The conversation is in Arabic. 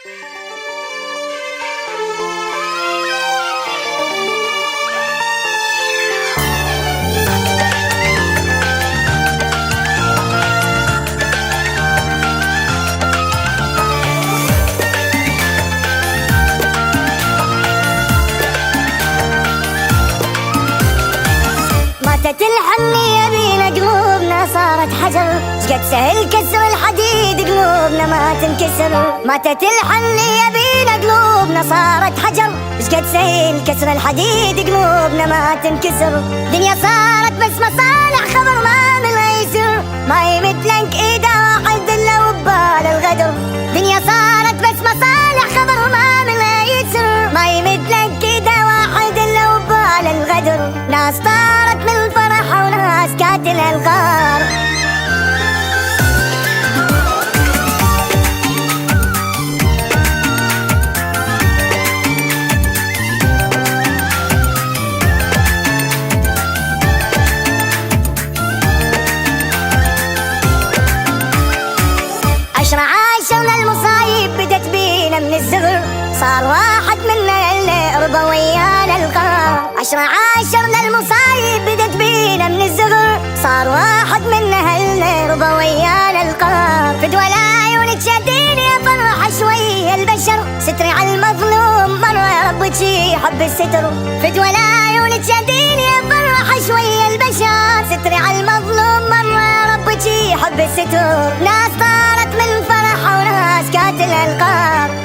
ماتت الحنية بينا قلوبنا صارت حجر، شقد سهل كسر الحديد قلوبنا ما تنكسر. ماتت الحنية بينا قلوبنا صارت حجر، شقد سهل كسر الحديد قلوبنا ما تنكسر. دنيا صارت بس مصالح خبر ما من يسر، ما يمدلك ايده واحد الا وبال الغدر. دنيا صارت بس مصالح خبر ما من يسر، ما يمدلك ايده واحد الا وبال الغدر. ناس طارت من الفرح وناس كاتل الغار. عاشرنا المصايب بدت بينا من الزغر، صار واحد منا اللي رضى ويانا القرار. عاشرنا المصايب بدت بينا من الزغر، صار واحد منا اللي رضى ويانا القرار. فدوى العيون تشديني افرح شوي البشر، ستري على المظلوم مرة يا رب شي حب الستر. فدوى العيون تشديني افرح شوي البشر، ستري على المظلوم مرة يا رب شي حب الستر. ناس طارت من فرح وناس كاتل القار.